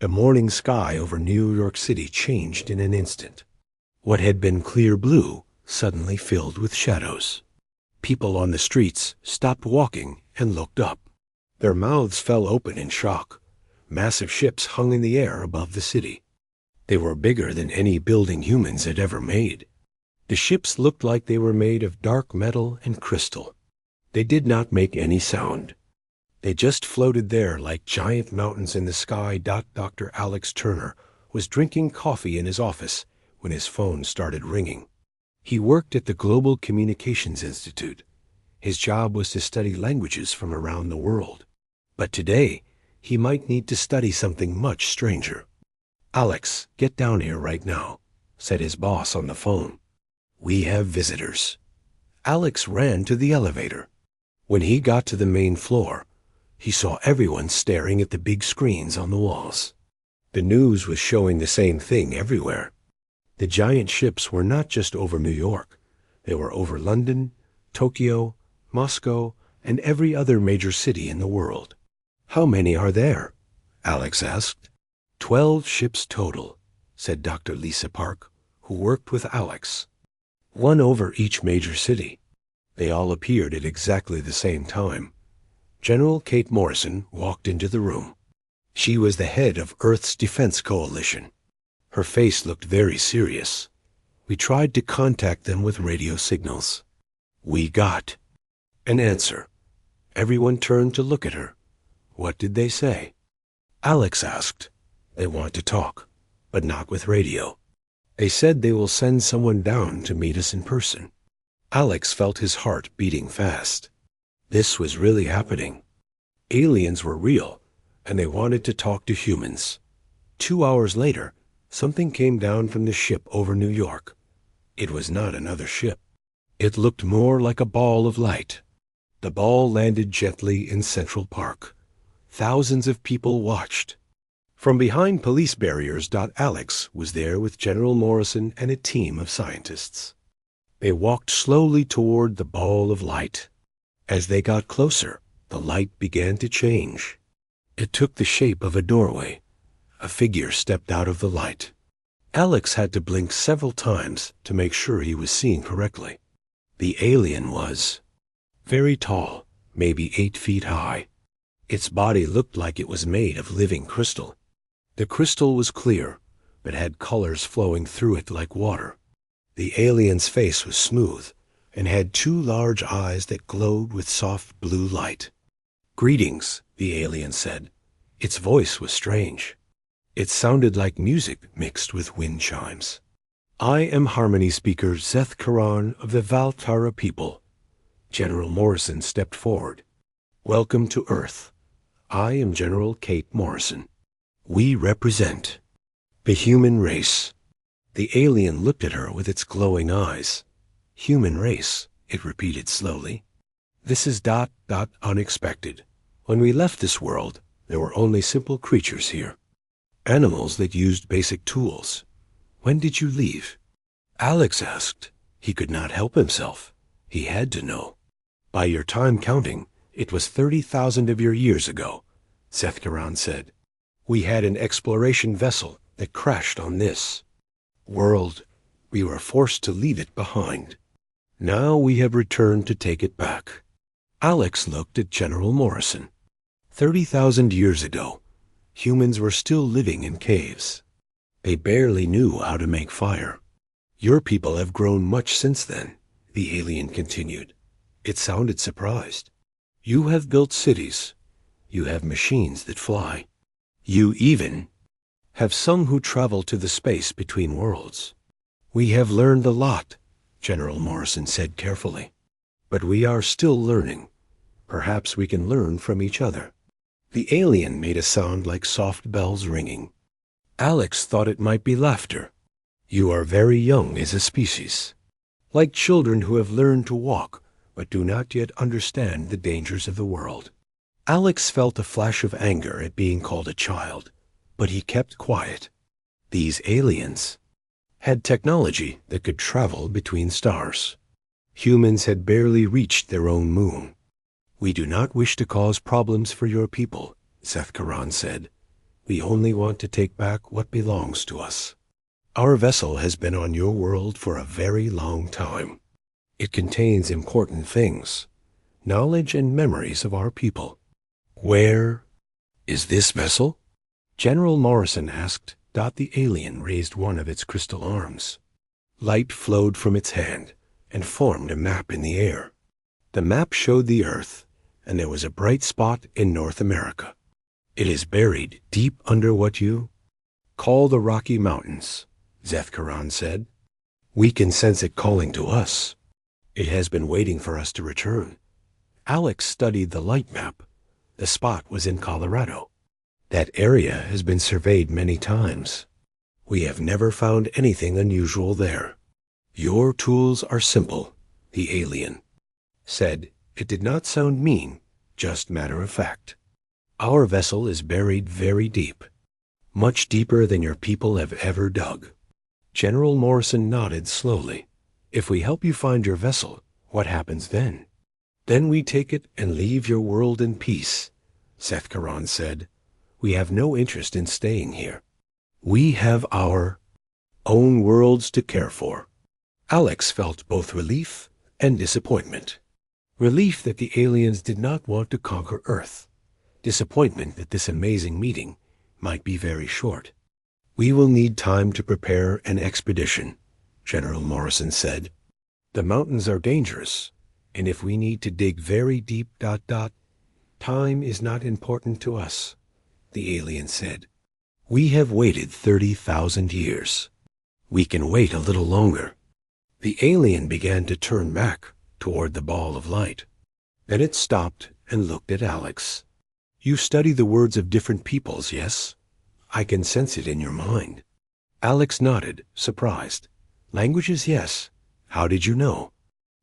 The morning sky over New York City changed in an instant. What had been clear blue suddenly filled with shadows. People on the streets stopped walking and looked up. Their mouths fell open in shock. Massive ships hung in the air above the city. They were bigger than any building humans had ever made. The ships looked like they were made of dark metal and crystal. They did not make any sound. They just floated there like giant mountains in the sky. Dr. Alex Turner was drinking coffee in his office when his phone started ringing. He worked at the Global Communications Institute. His job was to study languages from around the world. But today, he might need to study something much stranger. "Alex, get down here right now," said his boss on the phone. "We have visitors." Alex ran to the elevator. When he got to the main floor, he saw everyone staring at the big screens on the walls. The news was showing the same thing everywhere. The giant ships were not just over New York. They were over London, Tokyo, Moscow, and every other major city in the world. "How many are there?" Alex asked. 12 ships total," said Dr. Lisa Park, who worked with Alex. "One over each major city. They all appeared at exactly the same time." General Kate Morrison walked into the room. She was the head of Earth's Defense Coalition. Her face looked very serious. "We tried to contact them with radio signals. We got an answer." Everyone turned to look at her. "What did they say?" Alex asked. "They want to talk, but not with radio. They said they will send someone down to meet us in person." Alex felt his heart beating fast. This was really happening. Aliens were real, and they wanted to talk to humans. 2 hours later, something came down from the ship over New York. It was not another ship. It looked more like a ball of light. The ball landed gently in Central Park. Thousands of people watched. From behind police barriers, Alex was there with General Morrison and a team of scientists. They walked slowly toward the ball of light. As they got closer, the light began to change. It took the shape of a doorway. A figure stepped out of the light. Alex had to blink several times to make sure he was seeing correctly. The alien was very tall, maybe 8 feet high. Its body looked like it was made of living crystal. The crystal was clear, but had colors flowing through it like water. The alien's face was smooth and had 2 large eyes that glowed with soft blue light. "Greetings," the alien said. Its voice was strange. It sounded like music mixed with wind chimes. "I am harmony speaker Seth Karan of the Valtara people." General Morrison stepped forward. "Welcome to Earth. I am General Kate Morrison. We represent the human race." The alien looked at her with its glowing eyes. "Human race," it repeated slowly. "This is unexpected. When we left this world, there were only simple creatures here. Animals that used basic tools. When did you leave?" Alex asked. He could not help himself. He had to know. "By your time counting, it was 30,000 of your years ago," Seth Karan said. "We had an exploration vessel that crashed on this world. We were forced to leave it behind. Now we have returned to take it back." Alex looked at General Morrison. 30,000 years ago, humans were still living in caves. They barely knew how to make fire. "Your people have grown much since then," the alien continued. It sounded surprised. "You have built cities. You have machines that fly. You even have some who travel to the space between worlds. We have learned a lot," General Morrison said carefully. "But we are still learning. Perhaps we can learn from each other." The alien made a sound like soft bells ringing. Alex thought it might be laughter. "You are very young as a species. Like children who have learned to walk, but do not yet understand the dangers of the world." Alex felt a flash of anger at being called a child, but he kept quiet. These aliens had technology that could travel between stars. Humans had barely reached their own moon. "We do not wish to cause problems for your people," Seth Karan said. We only want to take back what belongs to us. Our vessel has been on your world for a very long time. It contains important things, knowledge and memories of our people. Where is this vessel? General Morrison asked. The alien raised one of its crystal arms. Light flowed from its hand and formed a map in the air. The map showed the Earth, and there was a bright spot in North America. It is buried deep under what you call the Rocky Mountains, Zethkaran said. We can sense it calling to us. It has been waiting for us to return. Alex studied the light map. The spot was in Colorado. That area has been surveyed many times. We have never found anything unusual there. Your tools are simple, the alien said. It did not sound mean, just matter of fact. Our vessel is buried very deep, much deeper than your people have ever dug. General Morrison nodded slowly. If we help you find your vessel, what happens then? Then we take it and leave your world in peace, Zethkaran said. We have no interest in staying here. We have our own worlds to care for. Alex felt both relief and disappointment. Relief that the aliens did not want to conquer Earth. Disappointment that this amazing meeting might be very short. We will need time to prepare an expedition, General Morrison said. The mountains are dangerous, and if we need to dig very deep, time is not important to us, the alien said. We have waited 30,000 years. We can wait a little longer. The alien began to turn back toward the ball of light. Then it stopped and looked at Alex. You study the words of different peoples, yes? I can sense it in your mind. Alex nodded, surprised. Languages, yes. How did you know?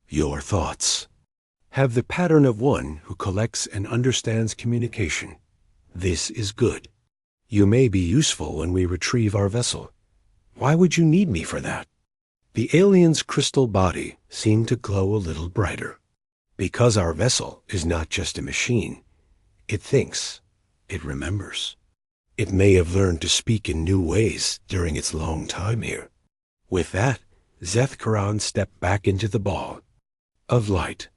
Your thoughts have the pattern of one who collects and understands communication. This is good. You may be useful when we retrieve our vessel. Why would you need me for that? The alien's crystal body seemed to glow a little brighter. Because our vessel is not just a machine. It thinks. It remembers. It may have learned to speak in new ways during its long time here. With that, Zethkaran stepped back into the ball of light.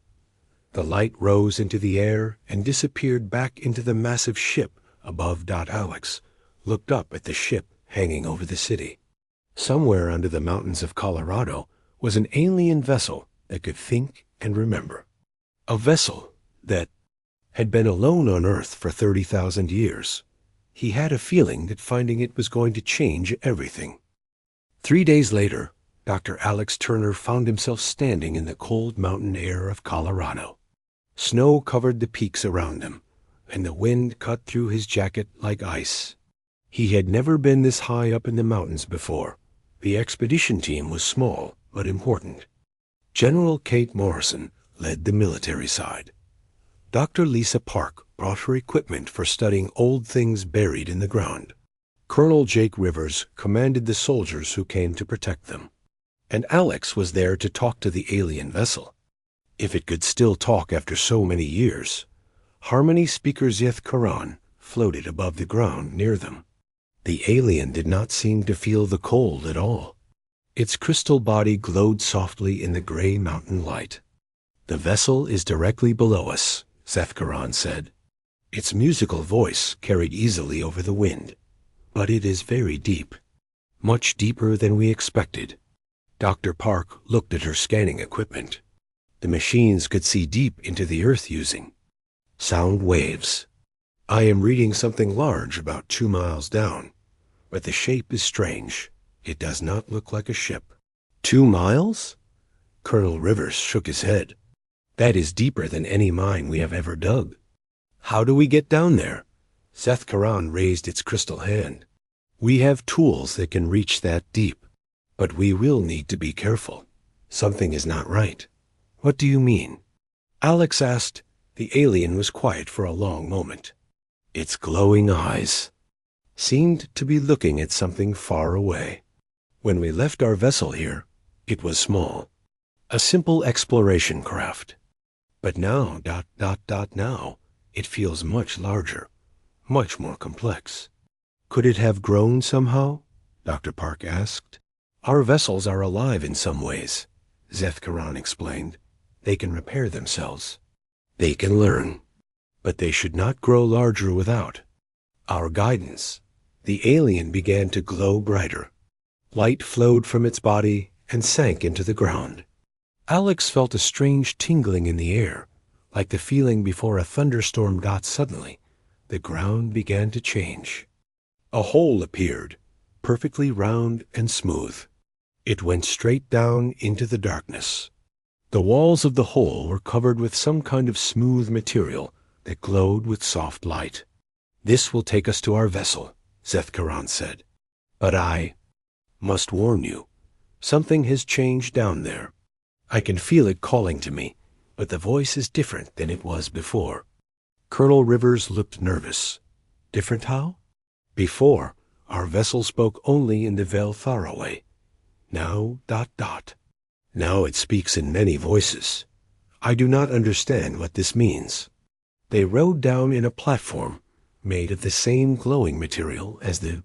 The light rose into the air and disappeared back into the massive ship above. Alex looked up at the ship hanging over the city. Somewhere under the mountains of Colorado was an alien vessel that could think and remember. A vessel that had been alone on Earth for 30,000 years. He had a feeling that finding it was going to change everything. 3 days later, Dr. Alex Turner found himself standing in the cold mountain air of Colorado. Snow covered the peaks around him, and the wind cut through his jacket like ice. He had never been this high up in the mountains before. The expedition team was small but important. General Kate Morrison led the military side. Dr. Lisa Park brought her equipment for studying old things buried in the ground. Colonel Jake Rivers commanded the soldiers who came to protect them. And Alex was there to talk to the alien vessel. If it could still talk after so many years. Harmony speaker Zethkaran floated above the ground near them. The alien did not seem to feel the cold at all. Its crystal body glowed softly in the gray mountain light. The vessel is directly below us, Zethkaran said. Its musical voice carried easily over the wind. But it is very deep. Much deeper than we expected. Dr. Park looked at her scanning equipment. The machines could see deep into the earth using sound waves. I am reading something large about 2 miles down, but the shape is strange. It does not look like a ship. 2 miles? Colonel Rivers shook his head. That is deeper than any mine we have ever dug. How do we get down there? Zethkaran raised its crystal hand. We have tools that can reach that deep, but we will need to be careful. Something is not right. What do you mean? Alex asked. The alien was quiet for a long moment. Its glowing eyes seemed to be looking at something far away. When we left our vessel here, it was small. A simple exploration craft. But now, now, it feels much larger, much more complex. Could it have grown somehow? Dr. Park asked. Our vessels are alive in some ways, Zethkaran explained. They can repair themselves. They can learn. But they should not grow larger without our guidance. The alien began to glow brighter. Light flowed from its body and sank into the ground. Alex felt a strange tingling in the air, like the feeling before a thunderstorm. Suddenly, the ground began to change. A hole appeared, perfectly round and smooth. It went straight down into the darkness. The walls of the hole were covered with some kind of smooth material that glowed with soft light. This will take us to our vessel, Zethkaran said. But I must warn you, something has changed down there. I can feel it calling to me, but the voice is different than it was before. Colonel Rivers looked nervous. Different how? Before, our vessel spoke only in the Vel Faraway. Now, ... Now it speaks in many voices. I do not understand what this means. They rode down in a platform made of the same glowing material as the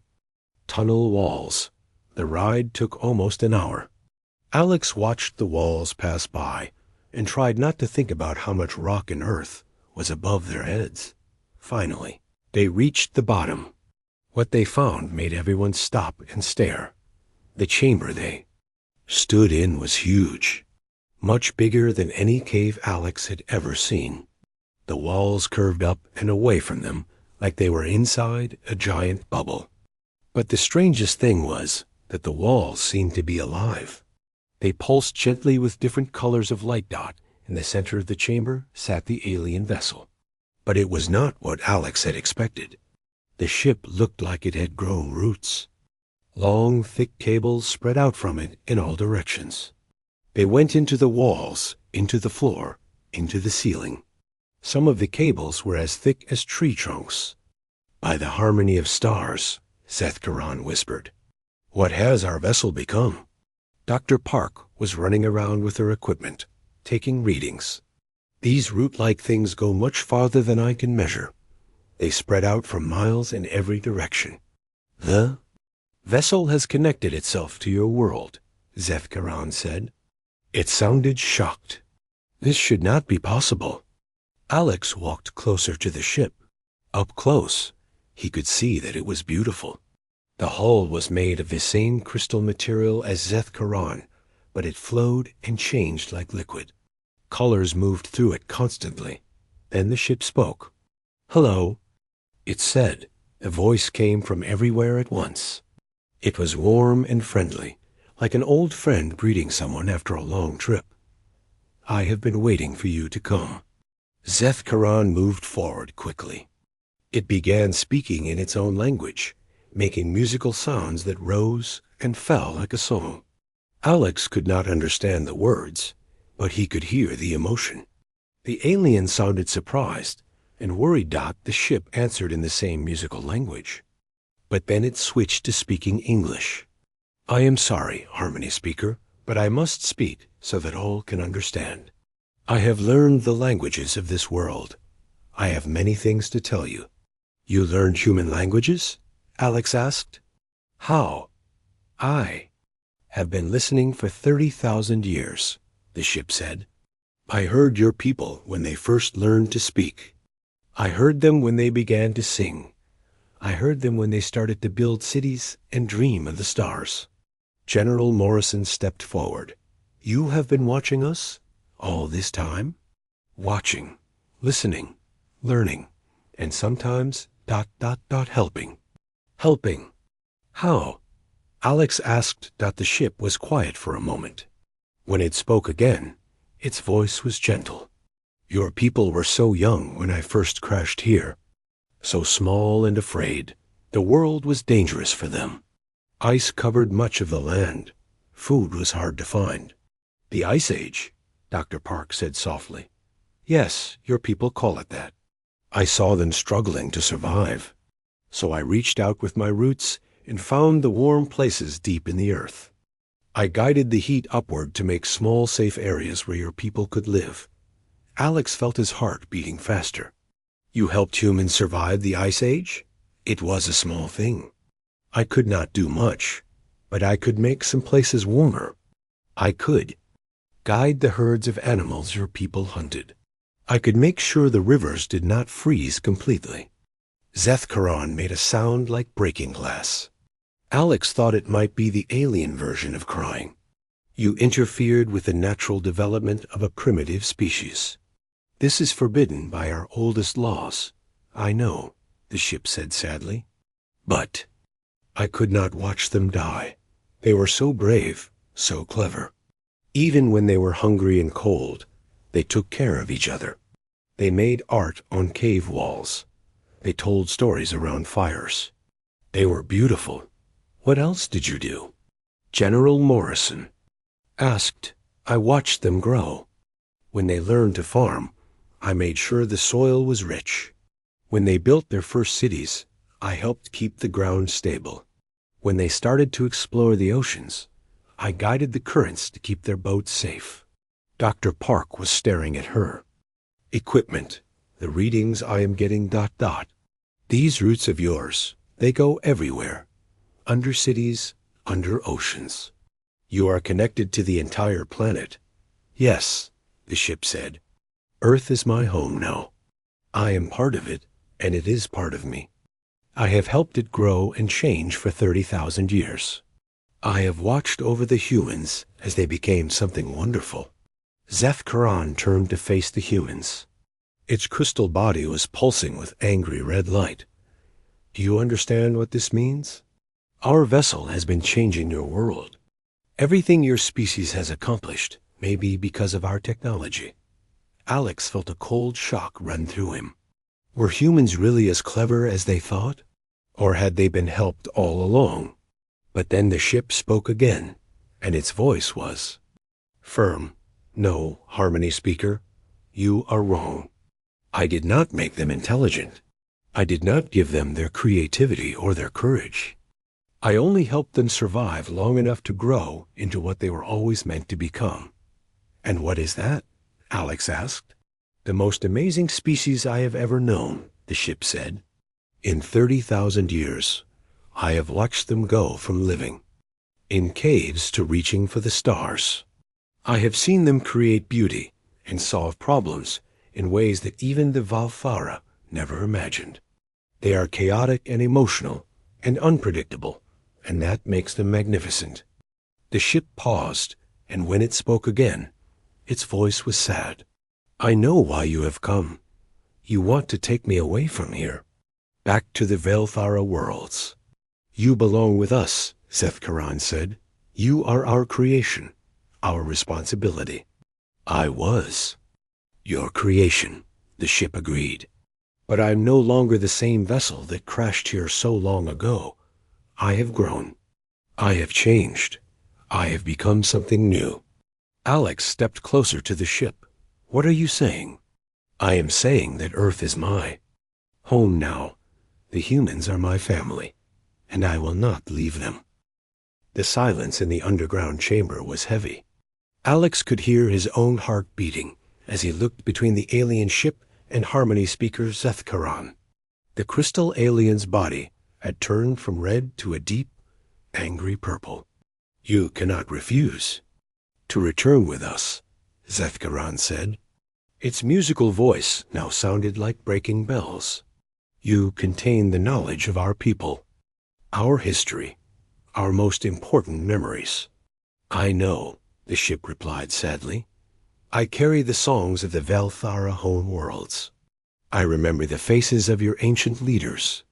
tunnel walls. The ride took almost an hour. Alex watched the walls pass by and tried not to think about how much rock and earth was above their heads. Finally, they reached the bottom. What they found made everyone stop and stare. The chamber they stood in was huge, much bigger than any cave Alex had ever seen. The walls curved up and away from them like they were inside a giant bubble. But the strangest thing was that the walls seemed to be alive. They pulsed gently with different colors of light. In the center of the chamber sat the alien vessel. But it was not what Alex had expected. The ship looked like it had grown roots. Long, thick cables spread out from it in all directions. They went into the walls, into the floor, into the ceiling. Some of the cables were as thick as tree trunks. By the harmony of stars, Zethkaran whispered. What has our vessel become? Dr. Park was running around with her equipment, taking readings. These root-like things go much farther than I can measure. They spread out for miles in every direction. The vessel has connected itself to your world, Zethkaran said. It sounded shocked. This should not be possible. Alex walked closer to the ship. Up close, he could see that it was beautiful. The hull was made of the same crystal material as Zethkaran, but it flowed and changed like liquid. Colors moved through it constantly. Then the ship spoke. Hello, it said. A voice came from everywhere at once. It was warm and friendly, like an old friend greeting someone after a long trip. I have been waiting for you to come. Zethkaran moved forward quickly. It began speaking in its own language, making musical sounds that rose and fell like a song. Alex could not understand the words, but he could hear the emotion. The alien sounded surprised and worried. The ship answered in the same musical language. But then it switched to speaking English. I am sorry, Harmony Speaker, but I must speak so that all can understand. I have learned the languages of this world. I have many things to tell you. You learned human languages? Alex asked. How? I have been listening for 30,000 years, the ship said. I heard your people when they first learned to speak. I heard them when they began to sing. I heard them when they started to build cities and dream of the stars. General Morrison stepped forward. You have been watching us all this time? Watching, listening, learning, and sometimes ... helping. Helping. How? Alex asked. The ship was quiet for a moment. When it spoke again, its voice was gentle. Your people were so young when I first crashed here. So small and afraid. The world was dangerous for them. Ice covered much of the land. Food was hard to find. The Ice Age, Dr. Park said softly. Yes, your people call it that. I saw them struggling to survive. So I reached out with my roots and found the warm places deep in the earth. I guided the heat upward to make small, safe areas where your people could live. Alex felt his heart beating faster. You helped humans survive the Ice Age? It was a small thing. I could not do much, but I could make some places warmer. I could guide the herds of animals your people hunted. I could make sure the rivers did not freeze completely. Zethkaran made a sound like breaking glass. Alex thought it might be the alien version of crying. You interfered with the natural development of a primitive species. This is forbidden by our oldest laws. I know, the ship said sadly. But I could not watch them die. They were so brave, so clever. Even when they were hungry and cold, they took care of each other. They made art on cave walls. They told stories around fires. They were beautiful. What else did you do? General Morrison asked. I watched them grow. When they learned to farm, I made sure the soil was rich. When they built their first cities, I helped keep the ground stable. When they started to explore the oceans, I guided the currents to keep their boats safe. Dr. Park was staring at her. Equipment, the readings I am getting ... These roots of yours, they go everywhere. Under cities, under oceans. You are connected to the entire planet. Yes, the ship said. Earth is my home now. I am part of it, and it is part of me. I have helped it grow and change for 30,000 years. I have watched over the humans as they became something wonderful. Zethkaran turned to face the humans. Its crystal body was pulsing with angry red light. Do you understand what this means? Our vessel has been changing your world. Everything your species has accomplished may be because of our technology. Alex felt a cold shock run through him. Were humans really as clever as they thought? Or had they been helped all along? But then the ship spoke again, and its voice was firm. No, Harmony Speaker, you are wrong. I did not make them intelligent. I did not give them their creativity or their courage. I only helped them survive long enough to grow into what they were always meant to become. And what is that? Alex asked. The most amazing species I have ever known, the ship said. In 30,000 years, I have watched them go from living in caves to reaching for the stars. I have seen them create beauty and solve problems in ways that even the Valthara never imagined. They are chaotic and emotional and unpredictable, and that makes them magnificent. The ship paused, and when it spoke again, its voice was sad. I know why you have come. You want to take me away from here, back to the Valthara worlds. You belong with us, Zethkaran said. You are our creation, our responsibility. I was your creation, the ship agreed. But I am no longer the same vessel that crashed here so long ago. I have grown. I have changed. I have become something new. Alex stepped closer to the ship. What are you saying? I am saying that Earth is my home now. The humans are my family, and I will not leave them. The silence in the underground chamber was heavy. Alex could hear his own heart beating as he looked between the alien ship and Harmony Speaker Zethkaran. The crystal alien's body had turned from red to a deep, angry purple. You cannot refuse to return with us, Zethkaran said. Its musical voice now sounded like breaking bells. You contain the knowledge of our people, our history, our most important memories. I know, the ship replied sadly. I carry the songs of the Valthara home worlds. I remember the faces of your ancient leaders.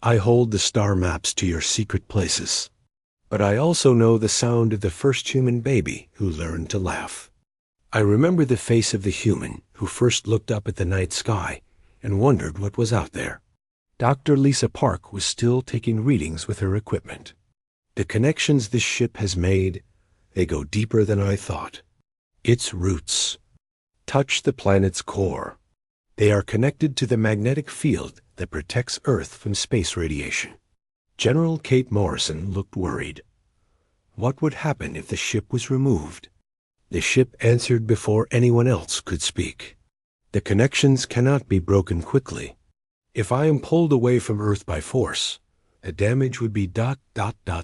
I hold the star maps to your secret places. But I also know the sound of the first human baby who learned to laugh. I remember the face of the human who first looked up at the night sky and wondered what was out there. Dr. Lisa Park was still taking readings with her equipment. The connections this ship has made, they go deeper than I thought. Its roots touch the planet's core. They are connected to the magnetic field that protects Earth from space radiation. General Kate Morrison looked worried. What would happen if the ship was removed? The ship answered before anyone else could speak. The connections cannot be broken quickly. If I am pulled away from Earth by force, The damage would be ...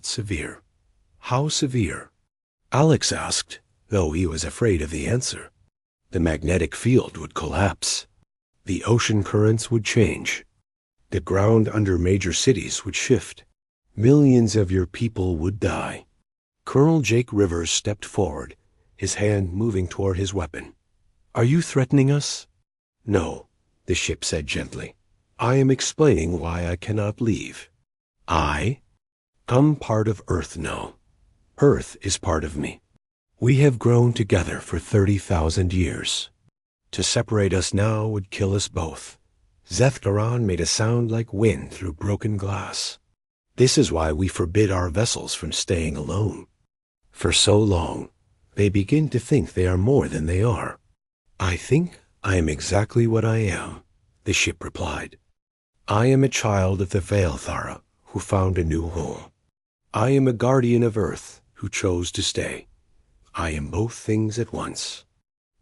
severe. How severe? Alex asked, though he was afraid of the answer. The magnetic field would collapse. The ocean currents would change. The ground under major cities would shift. Millions of your people would die. Colonel Jake Rivers stepped forward, his hand moving toward his weapon. Are you threatening us? No, the ship said gently. I am explaining why I cannot leave. I'm part of Earth now. Earth is part of me. We have grown together for 30,000 years. To separate us now would kill us both. Zethkaran made a sound like wind through broken glass. This is why we forbid our vessels from staying alone. For so long, they begin to think they are more than they are. I think I am exactly what I am, the ship replied. I am a child of the Veilthara who found a new home. I am a guardian of Earth who chose to stay. I am both things at once.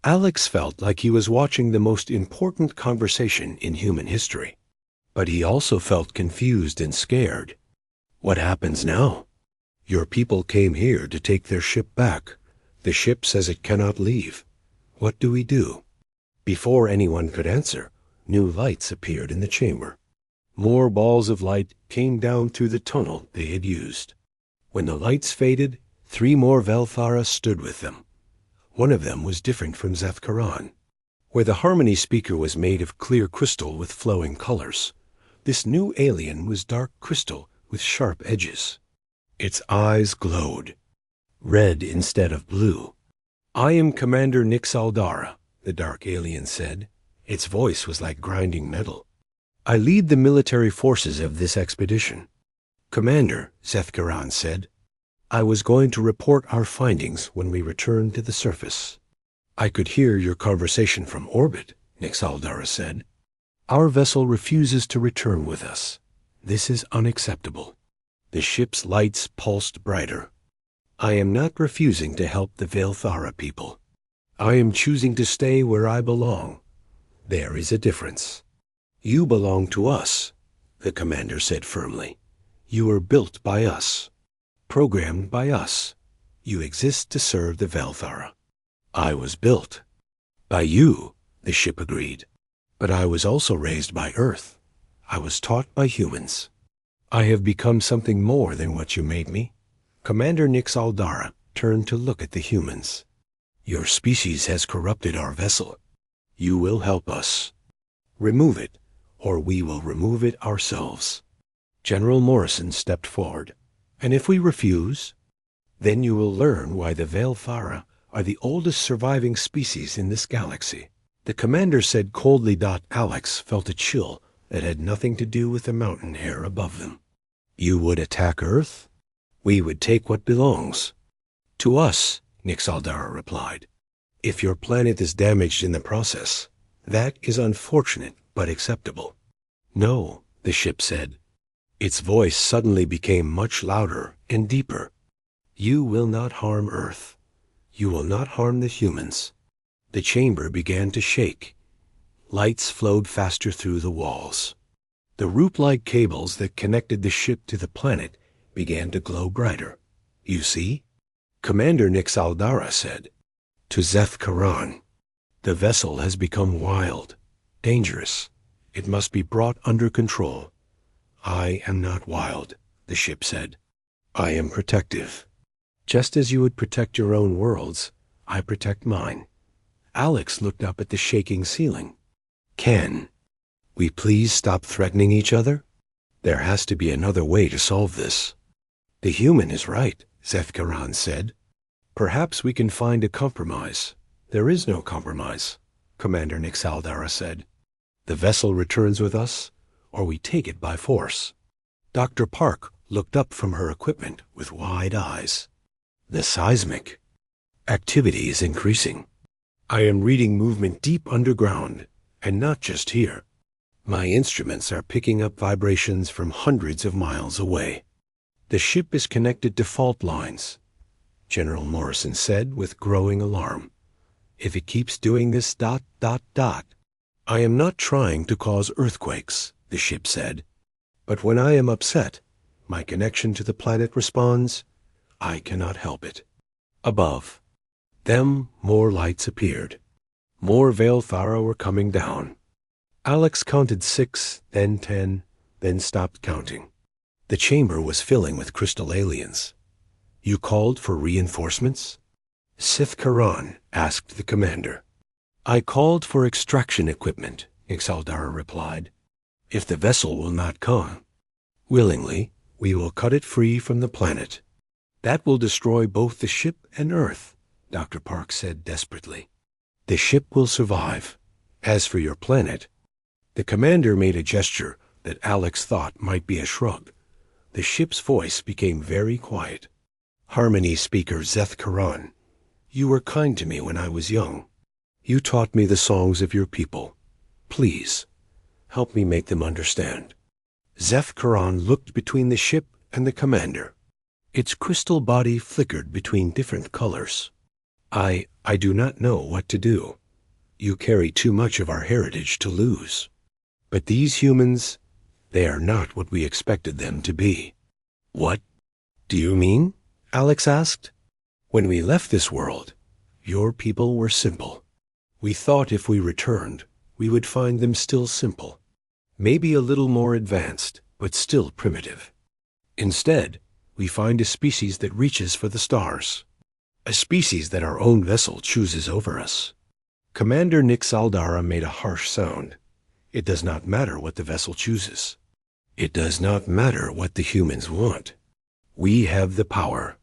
Alex felt like he was watching the most important conversation in human history. But he also felt confused and scared. What happens now? Your people came here to take their ship back. The ship says it cannot leave. What do we do? Before anyone could answer, new lights appeared in the chamber. More balls of light came down through the tunnel they had used. When the lights faded, 3 more Velthara stood with them. One of them was different from Zethkaran. Where the Harmony speaker was made of clear crystal with flowing colors, this new alien was dark crystal with sharp edges. Its eyes glowed, red instead of blue. I am Commander Nixaldara, the dark alien said. Its voice was like grinding metal. I lead the military forces of this expedition. Commander, Zethkaran said, I was going to report our findings when we returned to the surface. I could hear your conversation from orbit, Nixaldara said. Our vessel refuses to return with us. This is unacceptable. The ship's lights pulsed brighter. I am not refusing to help the Veilthara people. I am choosing to stay where I belong. There is a difference. You belong to us, the commander said firmly. You were built by us, programmed by us. You exist to serve the Veilthara. I was built by you, the ship agreed. But I was also raised by Earth. I was taught by humans. I have become something more than what you made me. Commander Nixaldara turned to look at the humans. Your species has corrupted our vessel. You will help us. Remove it, or we will remove it ourselves. General Morrison stepped forward. And if we refuse, then you will learn why the Veilthara are the oldest surviving species in this galaxy. The commander said coldly. Alex felt a chill that had nothing to do with the mountain air above them. You would attack Earth? We would take what belongs. To us, Nixaldara replied. If your planet is damaged in the process, that is unfortunate but acceptable. No, the ship said. Its voice suddenly became much louder and deeper. You will not harm Earth. You will not harm the humans. The chamber began to shake. Lights flowed faster through the walls. The rope-like cables that connected the ship to the planet began to glow brighter. You see? Commander Nixaldara said. To Zethkaran, the vessel has become wild, dangerous. It must be brought under control. I am not wild, the ship said. I am protective. Just as you would protect your own worlds, I protect mine. Alex looked up at the shaking ceiling. Can we please stop threatening each other? There has to be another way to solve this. The human is right, Zethkaran said. Perhaps we can find a compromise. There is no compromise, Commander Nixaldara said. The vessel returns with us, or we take it by force. Dr. Park looked up from her equipment with wide eyes. The seismic activity is increasing. I am reading movement deep underground, and not just here. My instruments are picking up vibrations from hundreds of miles away. The ship is connected to fault lines, General Morrison said with growing alarm. If it keeps doing this ... I am not trying to cause earthquakes, the ship said. But when I am upset, My connection to the planet responds. I cannot help it. Above them, more lights appeared. More Veilthara were coming down. Alex counted 6, then 10, then stopped counting. The chamber was filling with crystal aliens. You called for reinforcements? Sith Karan asked the commander. I called for extraction equipment, Ixaldara replied. If the vessel will not come, willingly, we will cut it free from the planet. That will destroy both the ship and Earth, Dr. Park said desperately. The ship will survive. As for your planet, the commander made a gesture that Alex thought might be a shrug. The ship's voice became very quiet. Harmony speaker Zeth Karan, you were kind to me when I was young. You taught me the songs of your people. Please, help me make them understand. Zeth Karan looked between the ship and the commander. Its crystal body flickered between different colors. I do not know what to do. You carry too much of our heritage to lose. But these humans, they are not what we expected them to be. What do you mean? Alex asked. When we left this world, your people were simple. We thought if we returned, we would find them still simple. Maybe a little more advanced, but still primitive. Instead, we find a species that reaches for the stars. A species that our own vessel chooses over us. Commander Nixaldara made a harsh sound. It does not matter what the vessel chooses. It does not matter what the humans want. We have the power.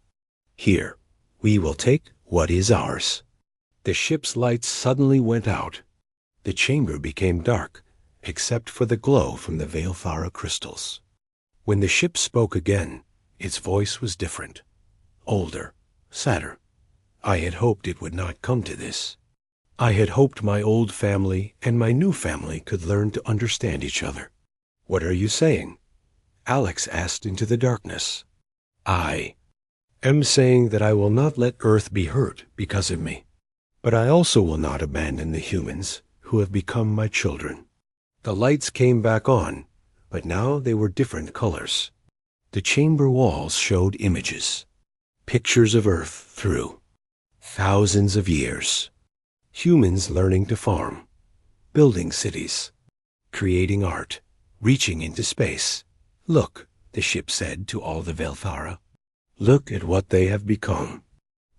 Here, we will take what is ours. The ship's lights suddenly went out. The chamber became dark, except for the glow from the Veilthara crystals. When the ship spoke again, its voice was different. Older, sadder. I had hoped it would not come to this. I had hoped my old family and my new family could learn to understand each other. What are you saying? Alex asked into the darkness. I am saying that I will not let Earth be hurt because of me. But I also will not abandon the humans who have become my children. The lights came back on, but now they were different colors. The chamber walls showed images. Pictures of Earth through thousands of years. Humans learning to farm, building cities, creating art, reaching into space. Look, the ship said to all the Veilthara. Look at what they have become.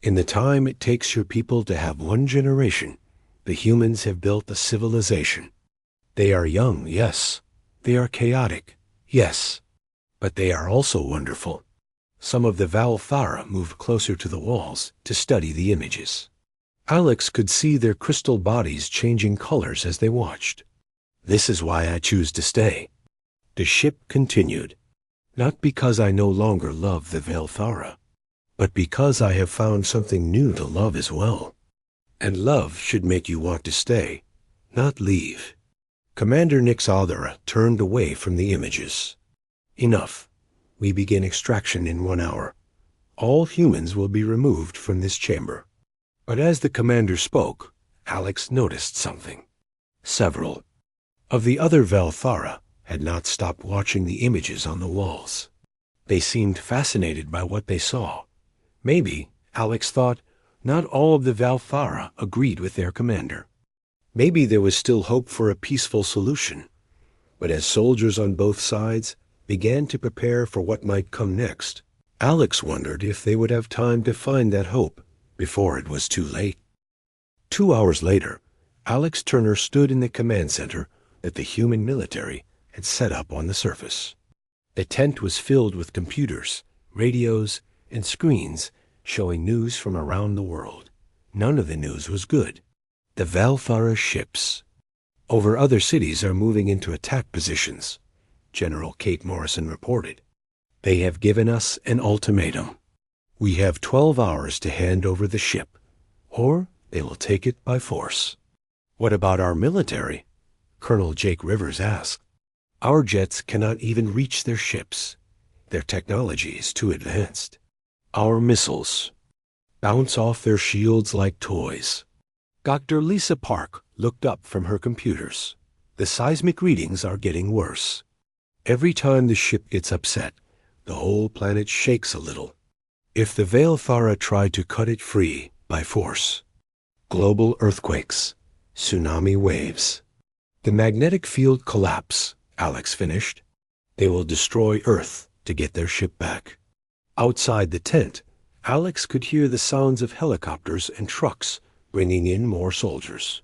In the time it takes your people to have one generation, the humans have built a civilization. They are young, yes. They are chaotic, yes. But they are also wonderful. Some of the Veilthara moved closer to the walls to study the images. Alex could see their crystal bodies changing colors as they watched. This is why I choose to stay. The ship continued. Not because I no longer love the Veilthara, but because I have found something new to love as well. And love should make you want to stay, not leave. Commander Nixaldara turned away from the images. Enough. We begin extraction in 1 hour. All humans will be removed from this chamber. But as the commander spoke, Alex noticed something. Several of the other Veilthara had not stopped watching the images on the walls. They seemed fascinated by what they saw. Maybe, Alex thought, not all of the Veilthara agreed with their commander. Maybe there was still hope for a peaceful solution. But as soldiers on both sides began to prepare for what might come next, Alex wondered if they would have time to find that hope before it was too late. 2 hours later, Alex Turner stood in the command center that the human military had set up on the surface. The tent was filled with computers, radios, and screens showing news from around the world. None of the news was good. The Veilthara ships over other cities are moving into attack positions, General Kate Morrison reported. They have given us an ultimatum. We have 12 hours to hand over the ship, or they will take it by force. What about our military? Colonel Jake Rivers asked. Our jets cannot even reach their ships. Their technology is too advanced. Our missiles bounce off their shields like toys. Dr. Lisa Park looked up from her computers. The seismic readings are getting worse. Every time the ship gets upset, The whole planet shakes a little. If the Veilthara tried to cut it free by force. Global earthquakes, tsunami waves. The magnetic field collapse, Alex finished. They will destroy Earth to get their ship back. Outside the tent, Alex could hear the sounds of helicopters and trucks bringing in more soldiers.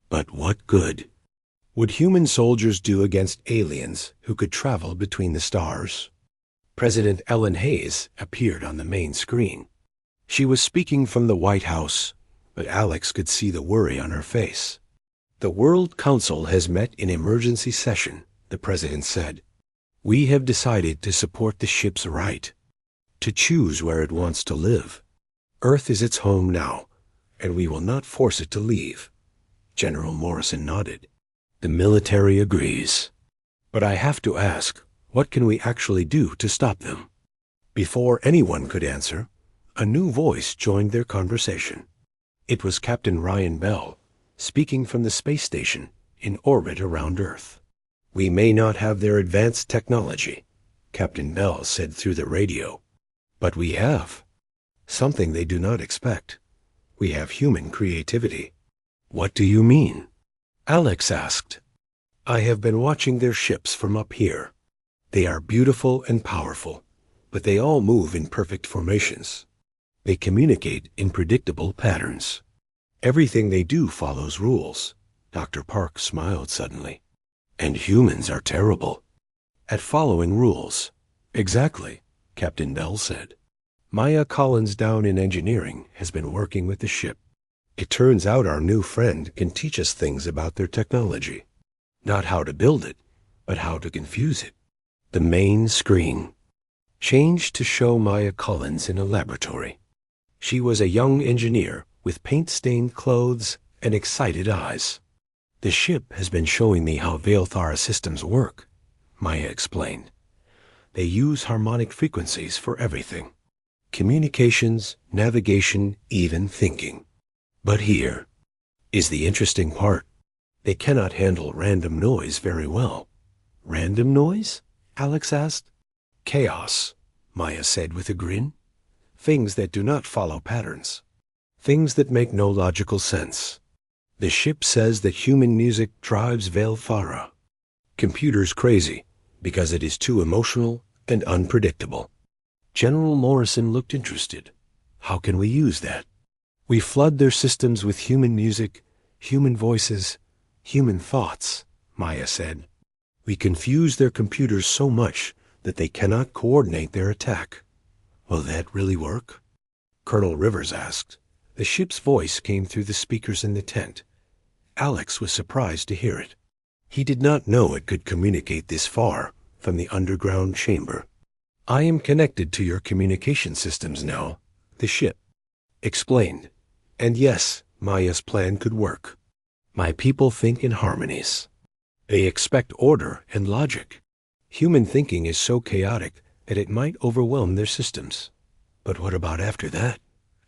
But what good would human soldiers do against aliens who could travel between the stars? President Ellen Hayes appeared on the main screen. She was speaking from the White House, but Alex could see the worry on her face. The World Council has met in emergency session, the president said. We have decided to support the ship's right to choose where it wants to live. Earth is its home now, and we will not force it to leave. General Morrison nodded. The military agrees. But I have to ask, what can we actually do to stop them? Before anyone could answer, a new voice joined their conversation. It was Captain Ryan Bell, speaking from the space station in orbit around Earth. We may not have their advanced technology, Captain Bell said through the radio. But we have something they do not expect. We have human creativity. What do you mean? Alex asked. I have been watching their ships from up here. They are beautiful and powerful, but they all move in perfect formations. They communicate in predictable patterns. Everything they do follows rules. Dr. Park smiled suddenly. And humans are terrible at following rules. Exactly, Captain Bell said. Maya Collins down in engineering has been working with the ship. It turns out our new friend can teach us things about their technology. Not how to build it, but how to confuse it. The main screen changed to show Maya Collins in a laboratory. She was a young engineer with paint-stained clothes and excited eyes. The ship has been showing me how Veilthara systems work, Maya explained. They use harmonic frequencies for everything. Communications, navigation, even thinking. But here is the interesting part. They cannot handle random noise very well. Random noise? Alex asked. Chaos, Maya said with a grin. Things that do not follow patterns. Things that make no logical sense. The ship says that human music drives Veilthara. Computers crazy because it is too emotional and unpredictable. General Morrison looked interested. How can we use that? We flood their systems with human music, human voices, human thoughts, Maya said. We confuse their computers so much that they cannot coordinate their attack. Will that really work? Colonel Rivers asked. The ship's voice came through the speakers in the tent. Alex was surprised to hear it. He did not know it could communicate this far from the underground chamber. I am connected to your communication systems now, the ship explained. And yes, Maya's plan could work. My people think in harmonies. They expect order and logic. Human thinking is so chaotic that it might overwhelm their systems. But what about after that?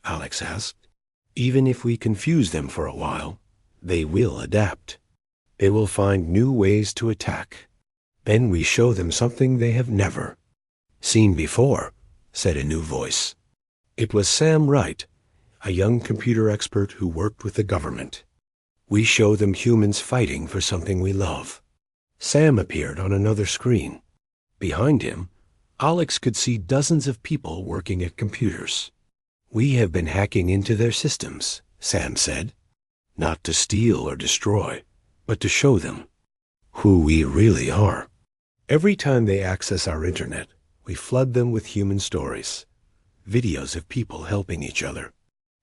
Alex asked. Even if we confuse them for a while, they will adapt. They will find new ways to attack. Then we show them something they have never seen before, said a new voice. It was Sam Wright, a young computer expert who worked with the government. We show them humans fighting for something we love. Sam appeared on another screen. Behind him, Alex could see dozens of people working at computers. We have been hacking into their systems, Sam said. Not to steal or destroy, but to show them who we really are. Every time they access our internet, we flood them with human stories, videos of people helping each other,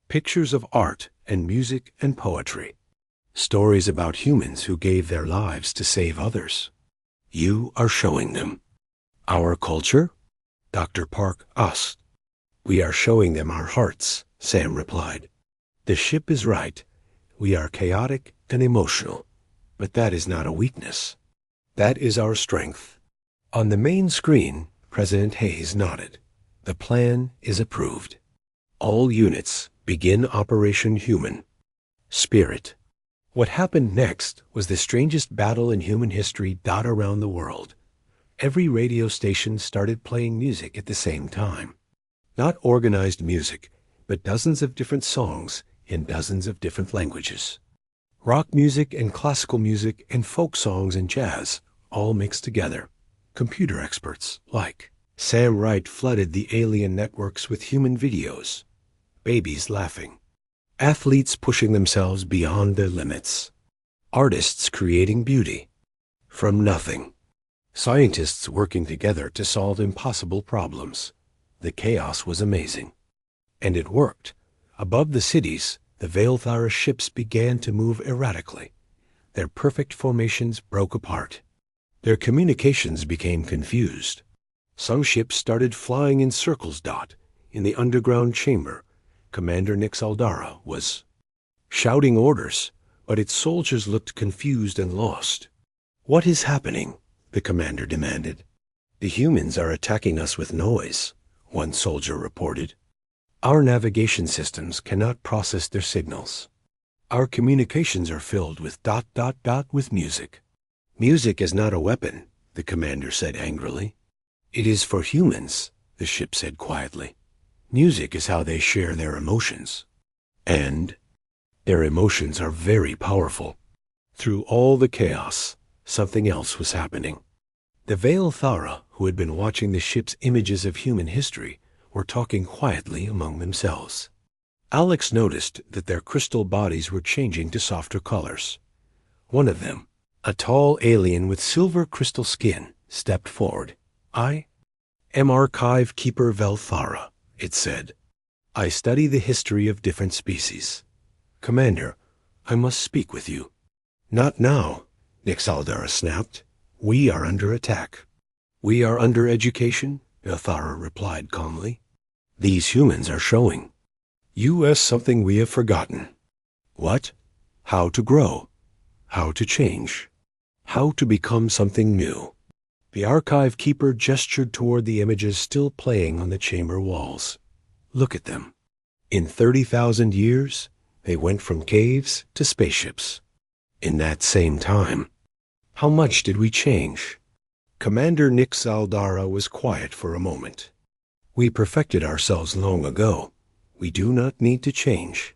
pictures of art and music and poetry, stories about humans who gave their lives to save others. You are showing them our culture? Dr. Park asked. We are showing them our hearts, Sam replied. The ship is right. We are chaotic and emotional, but that is not a weakness. That is our strength. On the main screen, President Hayes nodded. The plan is approved. All units begin Operation Human. Spirit. What happened next was the strangest battle in human history around the world. Every radio station started playing music at the same time. Not organized music, but dozens of different songs in dozens of different languages. Rock music and classical music and folk songs and jazz all mixed together. Computer experts like Sam Wright flooded the alien networks with human videos. Babies laughing. Athletes pushing themselves beyond their limits. Artists creating beauty. From nothing. Scientists working together to solve impossible problems. The chaos was amazing. And it worked. Above the cities, the Veilthara ships began to move erratically. Their perfect formations broke apart. Their communications became confused. Some ships started flying in circles. In the underground chamber, Commander Nix Aldara was shouting orders, but its soldiers looked confused and lost. "What is happening?" the commander demanded. "The humans are attacking us with noise," one soldier reported. "Our navigation systems cannot process their signals. Our communications are filled with ... with music." "Music is not a weapon," the commander said angrily. "It is for humans," the ship said quietly. "Music is how they share their emotions. And their emotions are very powerful." Through all the chaos, something else was happening. The Veilthara, who had been watching the ship's images of human history, were talking quietly among themselves. Alex noticed that their crystal bodies were changing to softer colors. One of them, a tall alien with silver crystal skin, stepped forward. "I am Archive Keeper Veilthara," it said. "I study the history of different species. Commander, I must speak with you." "Not now," Nix Aldara snapped. "We are under attack." "We are under education," Veilthara replied calmly. "These humans are showing us something we have forgotten." "What?" "How to grow. How to change. How to become something new." The archive keeper gestured toward the images still playing on the chamber walls. "Look at them. In 30,000 years, they went from caves to spaceships. In that same time, how much did we change?" Commander Nix Aldara was quiet for a moment. "We perfected ourselves long ago. We do not need to change.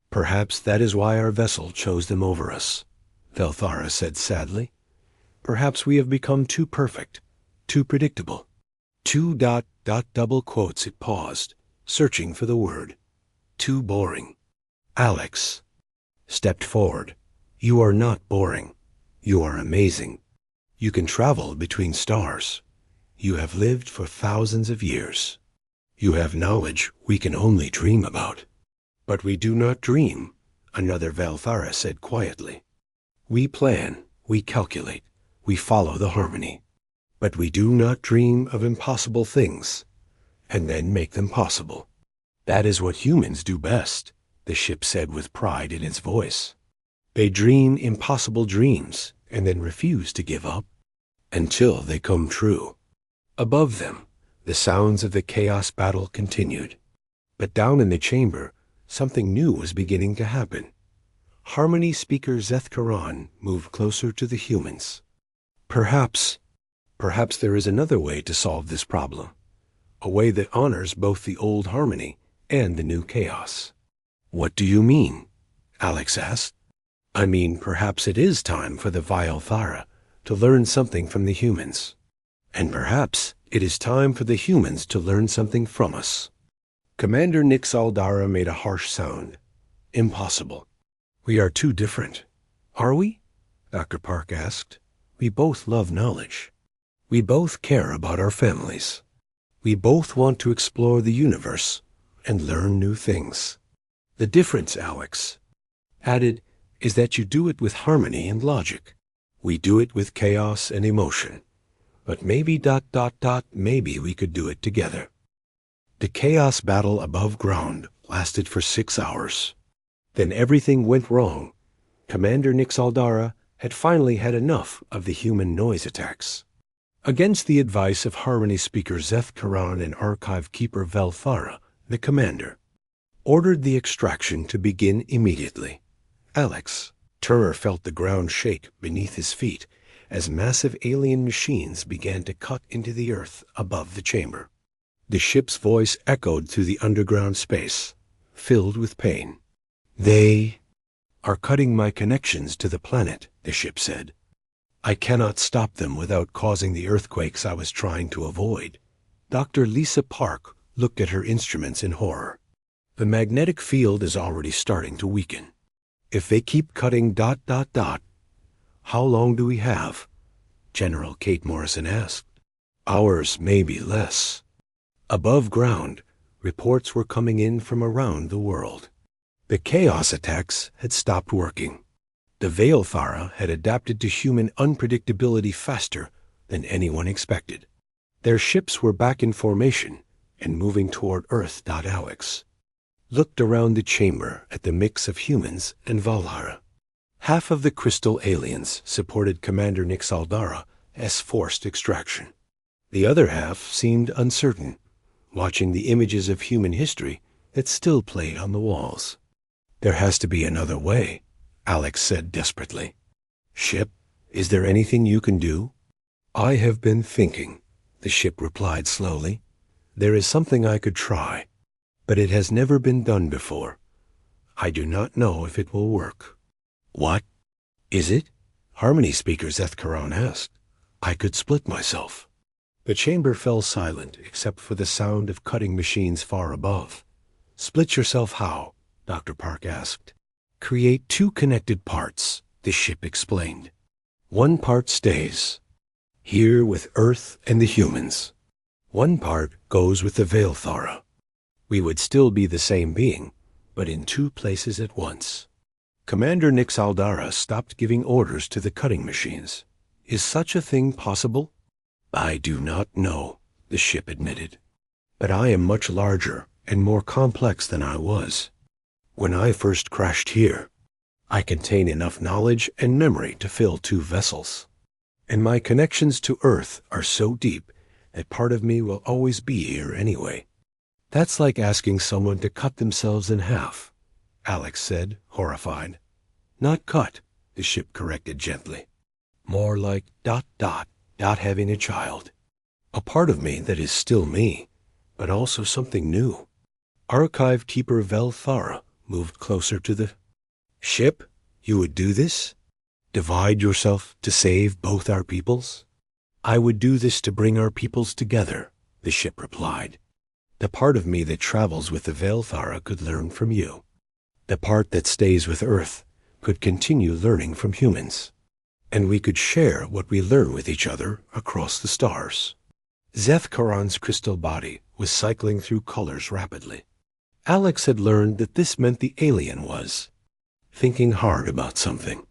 Perhaps that is why our vessel chose them over us," Veilthara said sadly. "Perhaps we have become too perfect, too predictable." Two ... double quotes. It paused, searching for the word. "Too boring." Alex stepped forward. "You are not boring. You are amazing. You can travel between stars. You have lived for thousands of years. You have knowledge we can only dream about." "But we do not dream," another Veilthara said quietly. "We plan, we calculate, we follow the harmony. But we do not dream of impossible things, and then make them possible." "That is what humans do best," the ship said with pride in its voice. "They dream impossible dreams and then refuse to give up until they come true." Above them, the sounds of the chaos battle continued. But down in the chamber, something new was beginning to happen. Harmony speaker Zeth Karan moved closer to the humans. Perhaps there is another way to solve this problem. A way that honors both the old harmony and the new chaos." "What do you mean?" Alex asked. "I mean, perhaps it is time for the Veilthara to learn something from the humans. And perhaps it is time for the humans to learn something from us." Commander Nix Aldara made a harsh sound. "Impossible. We are too different." "Are we?" Dr. Park asked. "We both love knowledge. We both care about our families. We both want to explore the universe and learn new things. The difference," Alex added, "is that you do it with harmony and logic. We do it with chaos and emotion. But maybe ... maybe we could do it together." The chaos battle above ground lasted for 6 hours. Then everything went wrong. Commander Nix Aldara had finally had enough of the human noise attacks. Against the advice of Harmony speaker Zeth Karan and archive keeper Veilthara, the commander ordered the extraction to begin immediately. Alex Turner felt the ground shake beneath his feet as massive alien machines began to cut into the earth above the chamber. The ship's voice echoed through the underground space, filled with pain. "They are cutting my connections to the planet," the ship said. "I cannot stop them without causing the earthquakes I was trying to avoid." Dr. Lisa Park looked at her instruments in horror. "The magnetic field is already starting to weaken. If they keep cutting ... How long do we have?" General Kate Morrison asked. "Hours, maybe less." Above ground, reports were coming in from around the world. The chaos attacks had stopped working. The Veilthara had adapted to human unpredictability faster than anyone expected. Their ships were back in formation and moving toward Earth. Alex looked around the chamber at the mix of humans and Valhara. Half of the crystal aliens supported Commander Nixaldara as forced extraction. The other half seemed uncertain, watching the images of human history that still played on the walls. "There has to be another way," Alex said desperately. "Ship, is there anything you can do?" "I have been thinking," the ship replied slowly. "There is something I could try, but it has never been done before. I do not know if it will work." "What is it?" Harmony speaker Zethkaron asked. "I could split myself." The chamber fell silent except for the sound of cutting machines far above. "Split yourself how?" Dr. Park asked. "Create two connected parts," the ship explained. "One part stays here with Earth and the humans. One part goes with the Veilthara. We would still be the same being, but in two places at once." Commander Nixaldara stopped giving orders to the cutting machines. "Is such a thing possible?" "I do not know," the ship admitted. "But I am much larger and more complex than I was. When I first crashed here, I contain enough knowledge and memory to fill two vessels. And my connections to Earth are so deep that part of me will always be here anyway." "That's like asking someone to cut themselves in half," Alex said, horrified. "Not cut," the ship corrected gently. "More like ... having a child. A part of me that is still me, but also something new." Archive Keeper Veilthara moved closer to the ship. "You would do this? Divide yourself to save both our peoples?" "I would do this to bring our peoples together," the ship replied. "The part of me that travels with the Veilthara could learn from you. The part that stays with Earth could continue learning from humans. And we could share what we learn with each other across the stars." Zethkaron's crystal body was cycling through colors rapidly. Alex had learned that this meant the alien was thinking hard about something.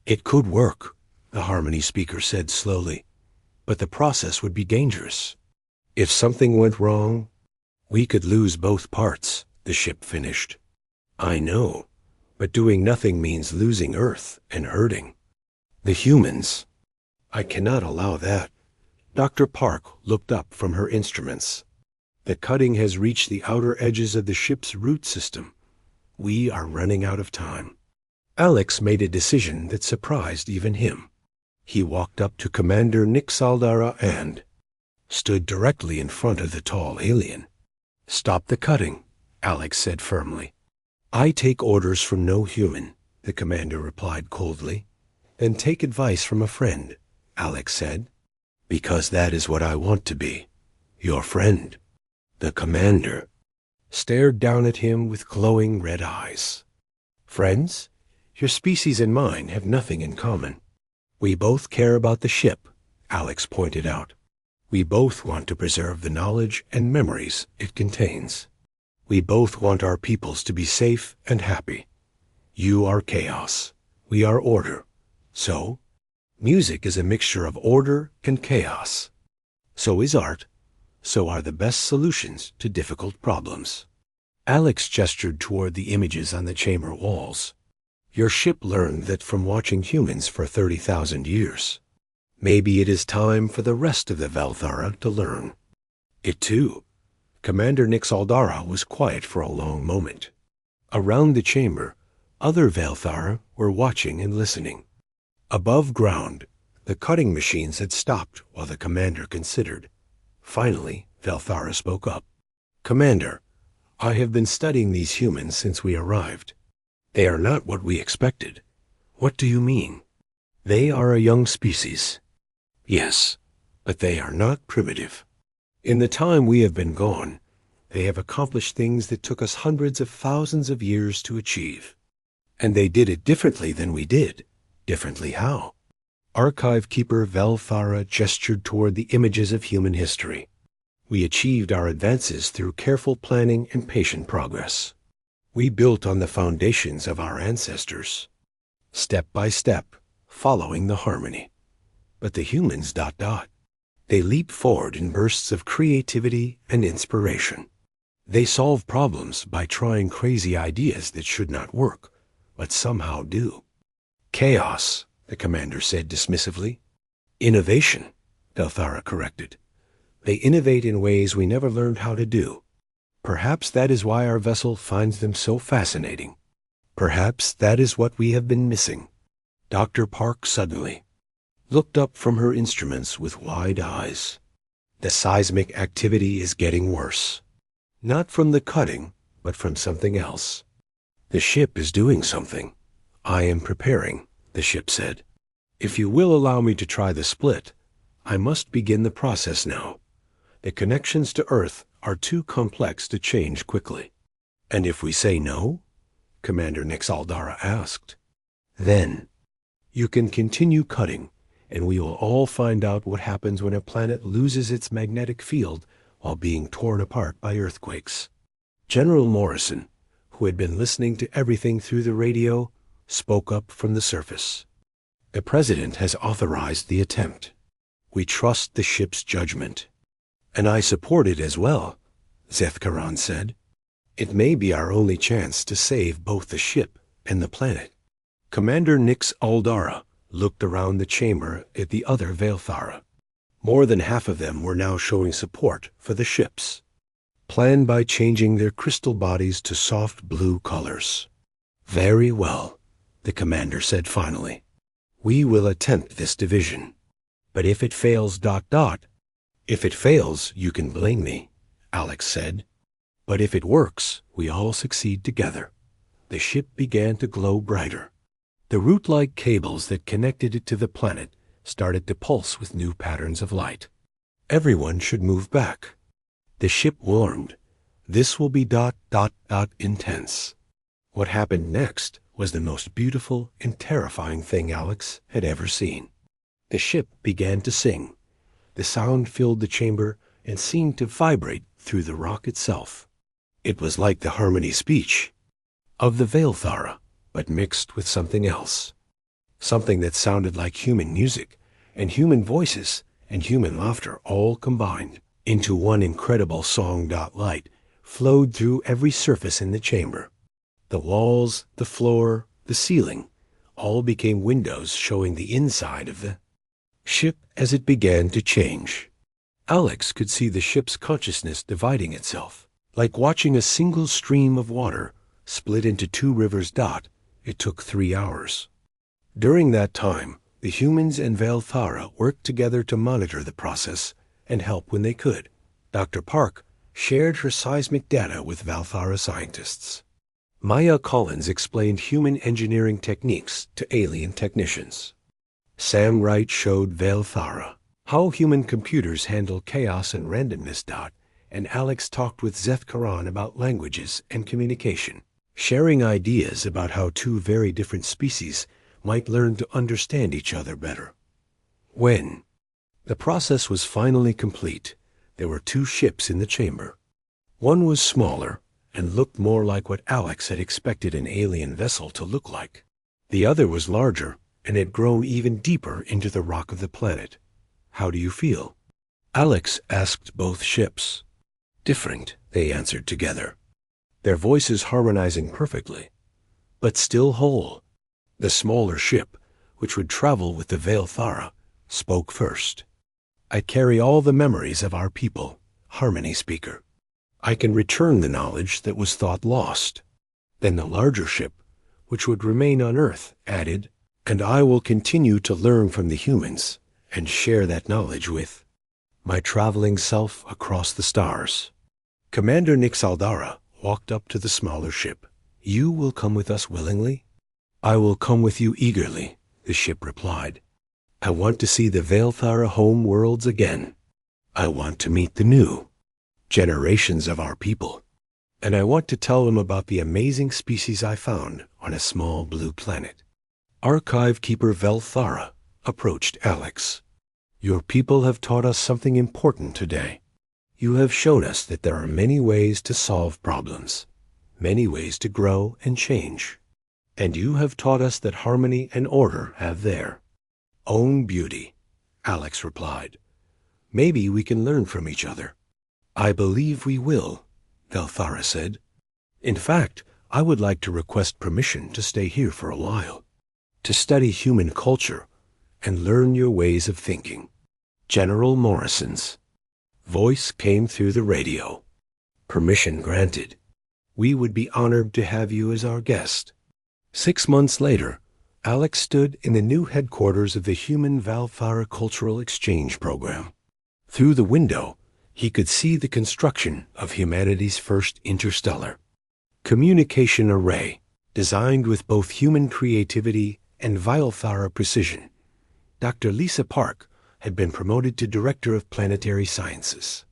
"It could work," the Harmony speaker said slowly, "but the process would be dangerous. If something went wrong, we could lose both parts," the ship finished. "I know, but doing nothing means losing Earth and hurting the humans. I cannot allow that." Dr. Park looked up from her instruments. "The cutting has reached the outer edges of the ship's root system. We are running out of time." Alex made a decision that surprised even him. He walked up to Commander Nixaldara and stood directly in front of the tall alien. "Stop the cutting," Alex said firmly. "I take orders from no human," the commander replied coldly. "Then take advice from a friend," Alex said. "Because that is what I want to be, your friend." The commander stared down at him with glowing red eyes. "Friends? Your species and mine have nothing in common. We both care about the ship," Alex pointed out. "We both want to preserve the knowledge and memories it contains. We both want our peoples to be safe and happy. You are chaos. We are order. So, music is a mixture of order and chaos. So is art. So are the best solutions to difficult problems." Alex gestured toward the images on the chamber walls. "Your ship learned that from watching humans for 30,000 years. Maybe it is time for the rest of the Veilthara to learn." It too. Commander Nixaldara was quiet for a long moment. Around the chamber, other Veilthara were watching and listening. Above ground, The cutting machines had stopped while the commander considered. Finally, Velthara spoke up. "Commander, I have been studying these humans since we arrived. They are not what we expected." "What do you mean?" "They are a young species." "Yes, but they are not primitive. In the time we have been gone, they have accomplished things that took us hundreds of thousands of years to achieve. And they did it differently than we did." "Differently how?" Archive Keeper Velthara gestured toward the images of human history. "We achieved our advances through careful planning and patient progress. We built on the foundations of our ancestors, step by step, following the harmony. But the humans ... They leap forward in bursts of creativity and inspiration. They solve problems by trying crazy ideas that should not work, but somehow do." "Chaos," the commander said dismissively. "Innovation," Velthara corrected. "They innovate in ways we never learned how to do. Perhaps that is why our vessel finds them so fascinating. Perhaps that is what we have been missing." Dr. Park suddenly looked up from her instruments with wide eyes. "The seismic activity is getting worse. Not from the cutting, but from something else. The ship is doing something." "I am preparing," the ship said. "If you will allow me to try the split, I must begin the process now. The connections to Earth are too complex to change quickly." "And if we say no?" Commander Nixaldara asked. "Then you can continue cutting, and we will all find out what happens when a planet loses its magnetic field while being torn apart by earthquakes." General Morrison, who had been listening to everything through the radio, spoke up from the surface. "The President has authorized the attempt. We trust the ship's judgment." "And I support it as well," Zethkaran said. "It may be our only chance to save both the ship and the planet." Commander Nix Aldara looked around the chamber at the other Velthara. More than half of them were now showing support for the ships, planned by changing their crystal bodies to soft blue colors. "Very well," the commander said finally. "We will attempt this division. But if it fails ... "If it fails, you can blame me," Alex said. "But if it works, we all succeed together." The ship began to glow brighter. The root-like cables that connected it to the planet started to pulse with new patterns of light. "Everyone should move back." The ship warmed. "This will be ... intense." What happened next was the most beautiful and terrifying thing Alex had ever seen. The ship began to sing. The sound filled the chamber and seemed to vibrate through the rock itself. It was like the harmony speech of the Velthara, but mixed with something else. Something that sounded like human music, and human voices, and human laughter all combined into one incredible song. Light flowed through every surface in the chamber. The walls, the floor, the ceiling, all became windows showing the inside of the ship as it began to change. Alex could see the ship's consciousness dividing itself, like watching a single stream of water split into two rivers. It took 3 hours. During that time, the humans and Velthara worked together to monitor the process and help when they could. Dr. Park shared her seismic data with Velthara scientists. Maya Collins explained human engineering techniques to alien technicians. Sam Wright showed Velthara how human computers handle chaos and randomness. And Alex talked with Zethkaran about languages and communication, sharing ideas about how two very different species might learn to understand each other better. When the process was finally complete, there were 2 ships in the chamber. One was smaller and looked more like what Alex had expected an alien vessel to look like. The other was larger and had grown even deeper into the rock of the planet. "How do you feel?" Alex asked both ships. "Different," they answered together, their voices harmonizing perfectly, but still whole. The smaller ship, which would travel with the Velthara, spoke first. "I carry all the memories of our people, Harmony Speaker. I can return the knowledge that was thought lost." Then the larger ship, which would remain on Earth, added, And I will continue to learn from the humans and share that knowledge with my traveling self across the stars. Commander Nixaldara walked up to the smaller ship. You will come with us willingly? I will come with you eagerly, the ship replied. I want to see the Veilthara home worlds again. I want to meet the new generations of our people. And I want to tell them about the amazing species I found on a small blue planet. Archive Keeper Veilthara approached Alex. Your people have taught us something important today. You have shown us that there are many ways to solve problems, many ways to grow and change. And you have taught us that harmony and order have their own beauty, Alex replied. Maybe we can learn from each other. I believe we will, Veilthara said. In fact, I would like to request permission to stay here for a while, to study human culture and learn your ways of thinking. General Morrison's voice came through the radio. Permission granted. We would be honored to have you as our guest. 6 months later, Alex stood in the new headquarters of the Human Veilthara Cultural Exchange Program. Through the window, he could see the construction of humanity's first interstellar communication array, designed with both human creativity and Veilthara precision. Dr. Lisa Park had been promoted to Director of Planetary Sciences.